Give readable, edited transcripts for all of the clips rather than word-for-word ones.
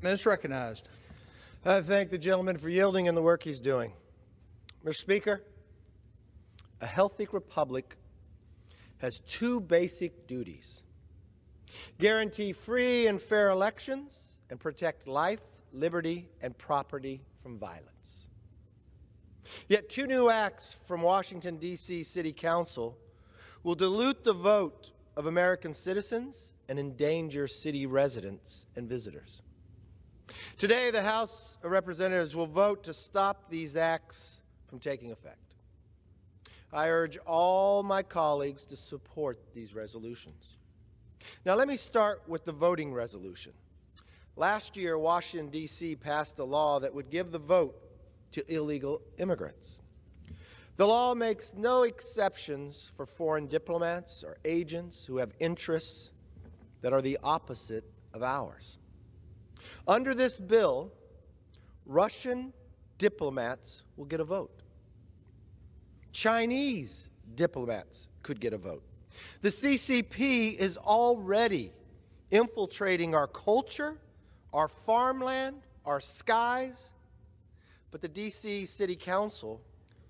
Minister recognized. I thank the gentleman for yielding and the work he's doing. Mr. Speaker, a healthy republic has two basic duties: guarantee free and fair elections and protect life, liberty, and property from violence. Yet two new acts from Washington, D.C. City Council will dilute the vote of American citizens and endanger city residents and visitors. Today, the House of Representatives will vote to stop these acts from taking effect. I urge all my colleagues to support these resolutions. Now, let me start with the voting resolution. Last year, Washington, D.C. passed a law that would give the vote to illegal immigrants. The law makes no exceptions for foreign diplomats or agents who have interests that are the opposite of ours. Under this bill, Russian diplomats will get a vote. Chinese diplomats could get a vote. The CCP is already infiltrating our culture, our farmland, our skies, but the D.C. City Council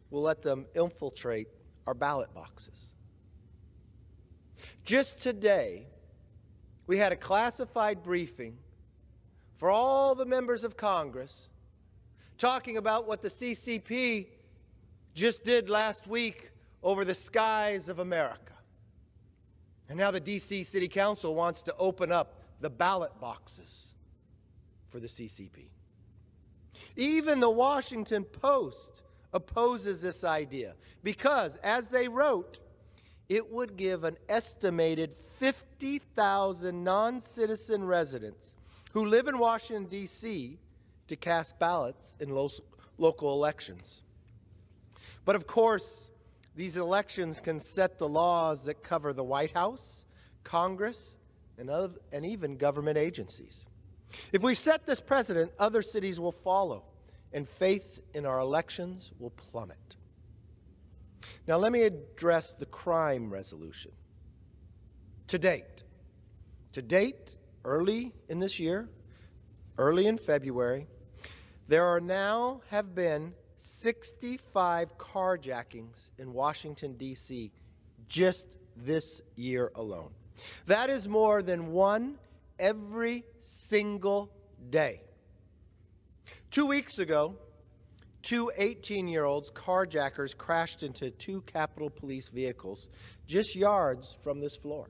will let them infiltrate our ballot boxes. Just today, we had a classified briefing for all the members of Congress talking about what the CCP just did last week over the skies of America. And now the D.C. City Council wants to open up the ballot boxes for the CCP. Even the Washington Post opposes this idea because, as they wrote, it would give an estimated 50,000 non-citizen residents who live in Washington, D.C. to cast ballots in local elections. But of course, these elections can set the laws that cover the White House, Congress, and even government agencies. If we set this precedent, other cities will follow, and faith in our elections will plummet. Now let me address the crime resolution. To date, early in this year, early in February, there have been 65 carjackings in Washington, D.C. just this year alone. That is more than one every single day. 2 weeks ago, two 18-year-olds carjackers crashed into two Capitol Police vehicles just yards from this floor.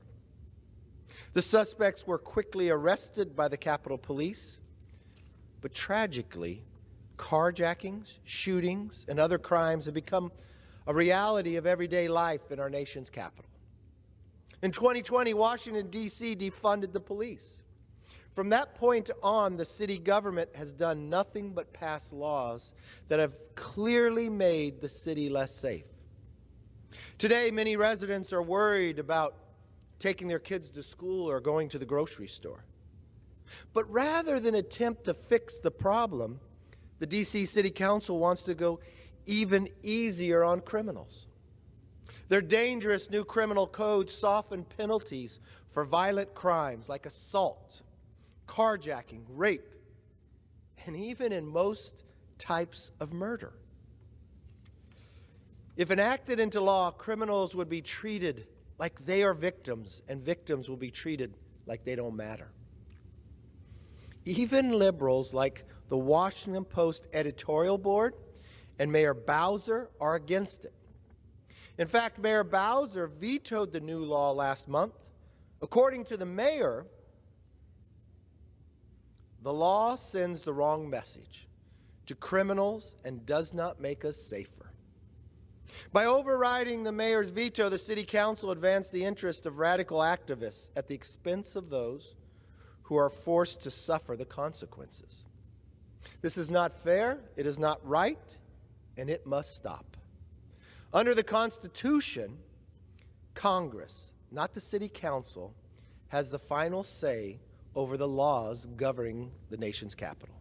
The suspects were quickly arrested by the Capitol Police, but tragically, carjackings, shootings, and other crimes have become a reality of everyday life in our nation's capital. In 2020, Washington, D.C. defunded the police. From that point on, the city government has done nothing but pass laws that have clearly made the city less safe. Today, many residents are worried about taking their kids to school or going to the grocery store. But rather than attempt to fix the problem, the D.C. City Council wants to go even easier on criminals. Their dangerous new criminal codes soften penalties for violent crimes like assault, carjacking, rape, and even in most types of murder. If enacted into law, criminals would be treated like they are victims, and victims will be treated like they don't matter. Even liberals like the Washington Post editorial board and Mayor Bowser are against it. In fact, Mayor Bowser vetoed the new law last month. According to the mayor, the law sends the wrong message to criminals and does not make us safer. By overriding the mayor's veto, the city council advanced the interest of radical activists at the expense of those who are forced to suffer the consequences. This is not fair, it is not right, and it must stop. Under the Constitution, Congress, not the city council, has the final say over the laws governing the nation's capital.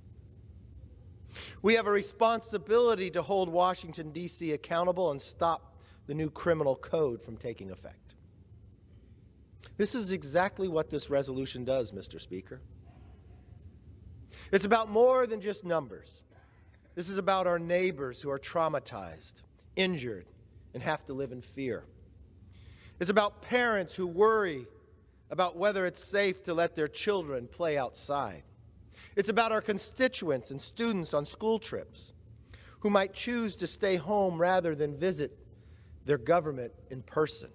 We have a responsibility to hold Washington, D.C. accountable and stop the new criminal code from taking effect. This is exactly what this resolution does, Mr. Speaker. It's about more than just numbers. This is about our neighbors who are traumatized, injured, and have to live in fear. It's about parents who worry about whether it's safe to let their children play outside. It's about our constituents and students on school trips who might choose to stay home rather than visit their government in person.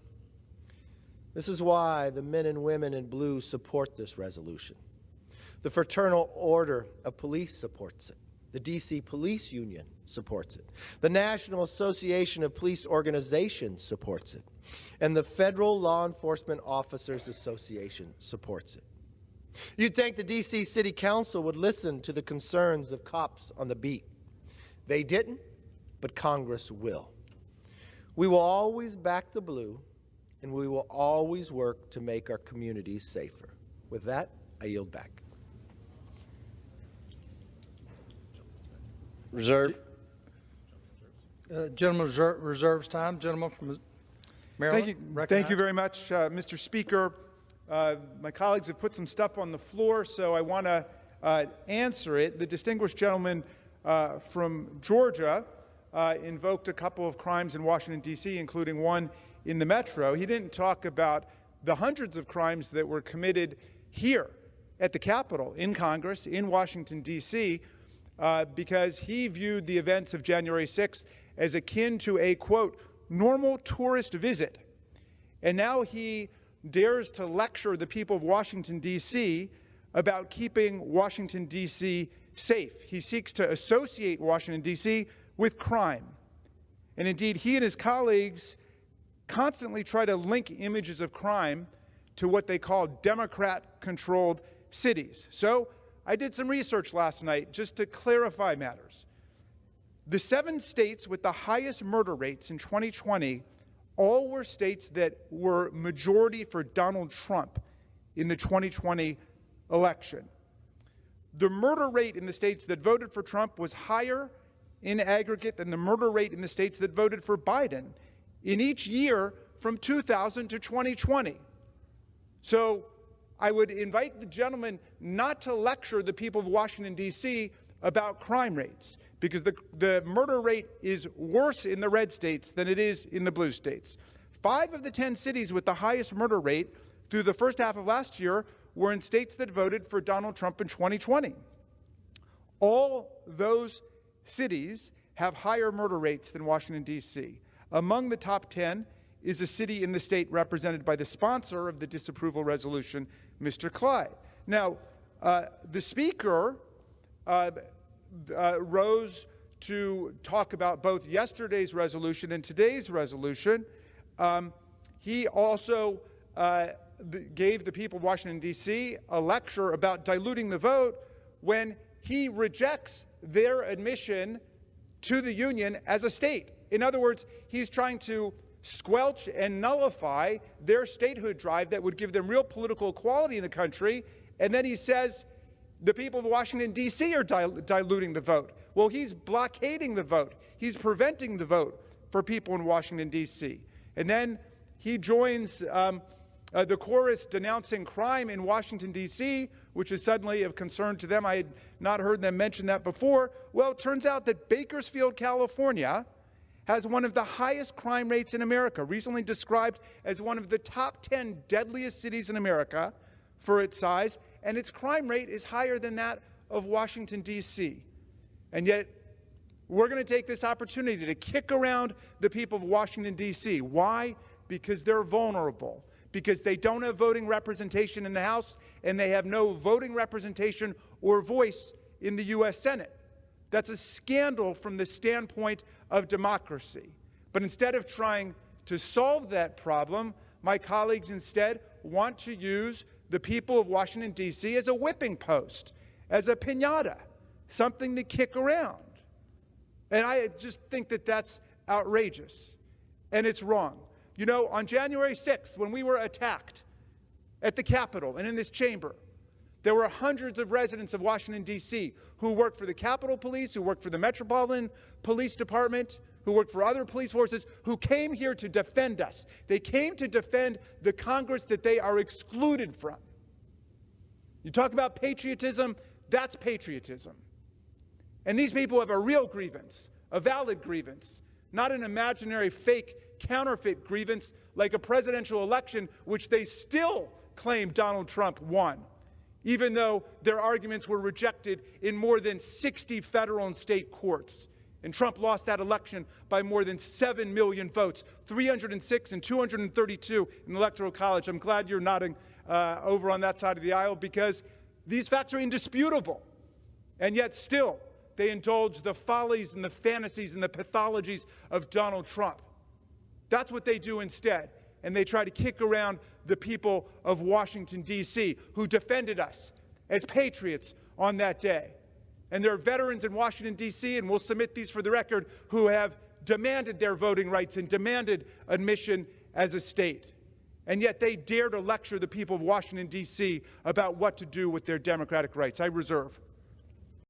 This is why the men and women in blue support this resolution. The Fraternal Order of Police supports it. The D.C. Police Union supports it. The National Association of Police Organizations supports it. And the Federal Law Enforcement Officers Association supports it. You'd think the D.C. City Council would listen to the concerns of cops on the beat. They didn't, but Congress will. We will always back the blue, and we will always work to make our communities safer. With that, I yield back. Reserve. Gentleman reserves time. Gentleman from Maryland. Thank you very much, Mr. Speaker. My colleagues have put some stuff on the floor, so I want to answer it. The distinguished gentleman from Georgia invoked a couple of crimes in Washington, D.C., including one in the metro. He didn't talk about the hundreds of crimes that were committed here at the Capitol, in Congress, in Washington, D.C., because he viewed the events of January 6th as akin to a, quote, normal tourist visit. And now he dares to lecture the people of Washington, D.C. about keeping Washington, D.C. safe. He seeks to associate Washington, D.C. with crime. And indeed, he and his colleagues constantly try to link images of crime to what they call Democrat-controlled cities. So I did some research last night just to clarify matters. The 7 states with the highest murder rates in 2020 all were states that were majority for Donald Trump in the 2020 election. The murder rate in the states that voted for Trump was higher in aggregate than the murder rate in the states that voted for Biden in each year from 2000 to 2020. So I would invite the gentleman not to lecture the people of Washington, D.C. about crime rates, because the murder rate is worse in the red states than it is in the blue states. 5 of the 10 cities with the highest murder rate through the first half of last year were in states that voted for Donald Trump in 2020. All those cities have higher murder rates than Washington, D.C. Among the top 10 is a city in the state represented by the sponsor of the disapproval resolution, Mr. Clyde. Now, the Speaker rose to talk about both yesterday's resolution and today's resolution. He also gave the people of Washington, D.C. a lecture about diluting the vote when he rejects their admission to the Union as a state. In other words, he's trying to squelch and nullify their statehood drive that would give them real political equality in the country, and then he says the people of Washington, D.C. are diluting the vote. Well, he's blockading the vote. He's preventing the vote for people in Washington, D.C. And then he joins the chorus denouncing crime in Washington, D.C., which is suddenly of concern to them. I had not heard them mention that before. Well, it turns out that Bakersfield, California, has one of the highest crime rates in America, recently described as one of the top 10 deadliest cities in America for its size, and its crime rate is higher than that of Washington, D.C. And yet, we're going to take this opportunity to kick around the people of Washington, D.C. Why? Because they're vulnerable, because they don't have voting representation in the House, and they have no voting representation or voice in the U.S. Senate. That's a scandal from the standpoint of democracy. But instead of trying to solve that problem, my colleagues instead want to use the people of Washington, D.C. as a whipping post, as a piñata, something to kick around. And I just think that that's outrageous, and it's wrong. You know, on January 6th, when we were attacked at the Capitol and in this chamber, there were hundreds of residents of Washington, D.C. who worked for the Capitol Police, who worked for the Metropolitan Police Department, who worked for other police forces, who came here to defend us. They came to defend the Congress that they are excluded from. You talk about patriotism, That's patriotism. And these people have a real grievance, a valid grievance, not an imaginary, fake, counterfeit grievance like a presidential election, which they still claim Donald Trump won, even though their arguments were rejected in more than 60 federal and state courts. And Trump lost that election by more than 7 million votes, 306 and 232 in the Electoral College. I'm glad you're nodding over on that side of the aisle, because these facts are indisputable. And yet still, they indulge the follies and the fantasies and the pathologies of Donald Trump. That's what they do instead. And they try to kick around the people of Washington, D.C., who defended us as patriots on that day. And there are veterans in Washington, D.C., and we'll submit these for the record, who have demanded their voting rights and demanded admission as a state. And yet they dare to lecture the people of Washington, D.C. about what to do with their democratic rights. I reserve.